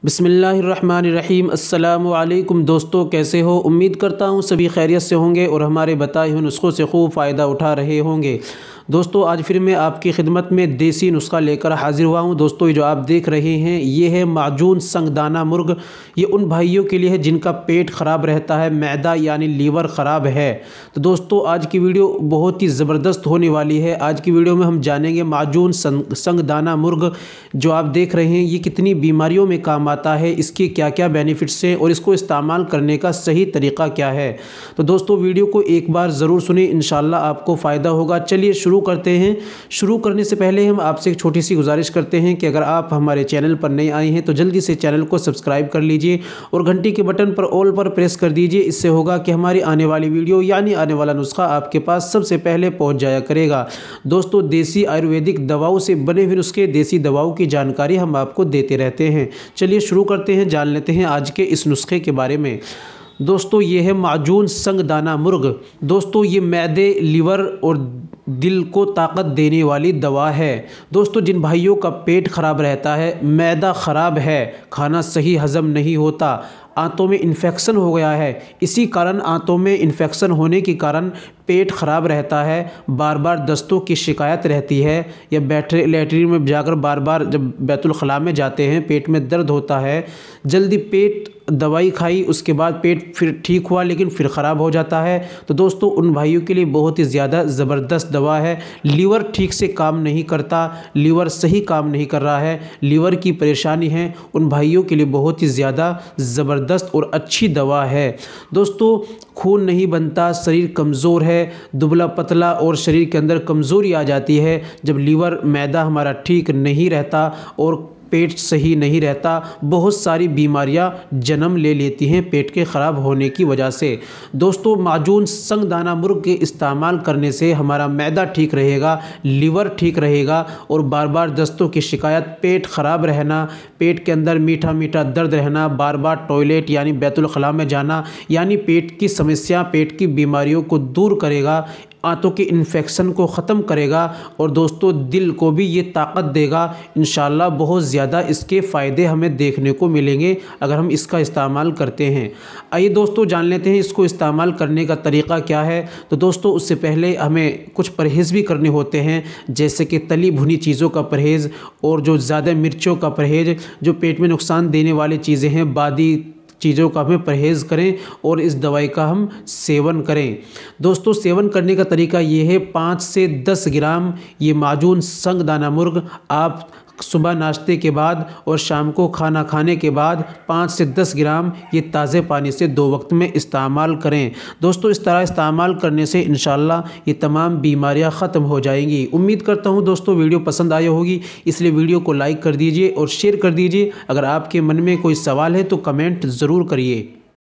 बिस्मिल्लाहिर्रहमानिर्रहीम। अस्सलामु अलैकुम दोस्तों, कैसे हो? उम्मीद करता हूँ सभी खैरियत से होंगे और हमारे बताए हुए नुस्ख़ों से खूब फ़ायदा उठा रहे होंगे। दोस्तों, आज फिर मैं आपकी खिदमत में देसी नुस्खा लेकर हाज़िर हुआ हूँ। दोस्तों, ये जो आप देख रहे हैं ये है माजून संगदाना मुर्ग। ये उन भाइयों के लिए है जिनका पेट ख़राब रहता है, मैदा यानी लीवर ख़राब है। तो दोस्तों, आज की वीडियो बहुत ही ज़बरदस्त होने वाली है। आज की वीडियो में हम जानेंगे माजून संगदाना मुर्ग जो आप देख रहे हैं ये कितनी बीमारियों में काम आता है, इसके क्या क्या बेनिफिट्स हैं और इसको इस्तेमाल करने का सही तरीका क्या है। तो दोस्तों, वीडियो को एक बार ज़रूर सुने, इंशाल्लाह आपको फ़ायदा होगा। चलिए शुरू करते हैं। शुरू करने से पहले हम आपसे एक छोटी सी गुजारिश करते हैं कि अगर आप हमारे चैनल पर नए आए हैं तो जल्दी से चैनल को सब्सक्राइब कर लीजिए और घंटी के बटन पर ऑल पर प्रेस कर दीजिए। इससे होगा कि हमारी आने वाली वीडियो यानी आने वाला नुस्खा आपके पास सबसे पहले पहुंच जाया करेगा। दोस्तों, देसी आयुर्वेदिक दवाओं से बने हुए नुस्खे, देसी दवाओं की जानकारी हम आपको देते रहते हैं। चलिए शुरू करते हैं, जान लेते हैं आज के इस नुस्खे के बारे में। दोस्तों, ये है माजून संगदाना मुर्ग। दोस्तों, ये मैदे, लीवर और दिल को ताकत देने वाली दवा है। दोस्तों, जिन भाइयों का पेट ख़राब रहता है, मैदा ख़राब है, खाना सही हज़म नहीं होता, आंतों में इन्फेक्शन हो गया है, इसी कारण आंतों में इन्फेक्शन होने के कारण पेट ख़राब रहता है, बार बार दस्तों की शिकायत रहती है, या लैट्रिन में जाकर बार बार जब बैतुल खला में जाते हैं पेट में दर्द होता है, जल्दी पेट दवाई खाई उसके बाद पेट फिर ठीक हुआ लेकिन फिर ख़राब हो जाता है। तो दोस्तों, उन भाइयों के लिए बहुत ही ज़्यादा ज़बरदस्त दवा है। लीवर ठीक से काम नहीं करता, लीवर सही काम नहीं कर रहा है, लीवर की परेशानी है, उन भाइयों के लिए बहुत ही ज़्यादा ज़बरदस्त और अच्छी दवा है। दोस्तों, खून नहीं बनता, शरीर कमज़ोर है, दुबला पतला और शरीर के अंदर कमज़ोरी आ जाती है जब लीवर मैदा हमारा ठीक नहीं रहता और पेट सही नहीं रहता। बहुत सारी बीमारियां जन्म ले लेती हैं पेट के ख़राब होने की वजह से। दोस्तों, माजून संगदाना मुर्ग के इस्तेमाल करने से हमारा मैदा ठीक रहेगा, लीवर ठीक रहेगा और बार बार दस्तों की शिकायत, पेट ख़राब रहना, पेट के अंदर मीठा मीठा दर्द रहना, बार बार टॉयलेट यानी बैतुल खला में जाना, यानी पेट की समस्या, पेट की बीमारियों को दूर करेगा, आंतों के इन्फेक्शन को ख़त्म करेगा और दोस्तों दिल को भी ये ताकत देगा। इंशाल्लाह बहुत ज़्यादा इसके फ़ायदे हमें देखने को मिलेंगे अगर हम इसका इस्तेमाल करते हैं। आइए दोस्तों, जान लेते हैं इसको इस्तेमाल करने का तरीका क्या है। तो दोस्तों, उससे पहले हमें कुछ परहेज़ भी करने होते हैं, जैसे कि तली भुनी चीज़ों का परहेज़ और जो ज़्यादा मिर्चों का परहेज़, जो पेट में नुकसान देने वाली चीज़ें हैं, बादी चीज़ों का हमें परहेज़ करें और इस दवाई का हम सेवन करें। दोस्तों, सेवन करने का तरीका ये है, 5 से 10 ग्राम ये माजून संगदाना मुर्ग आप सुबह नाश्ते के बाद और शाम को खाना खाने के बाद 5 से 10 ग्राम ये ताज़े पानी से 2 वक्त में इस्तेमाल करें। दोस्तों, इस तरह इस्तेमाल करने से इंशाल्लाह ये तमाम बीमारियां ख़त्म हो जाएंगी। उम्मीद करता हूं दोस्तों वीडियो पसंद आई होगी, इसलिए वीडियो को लाइक कर दीजिए और शेयर कर दीजिए। अगर आपके मन में कोई सवाल है तो कमेंट ज़रूर करिए।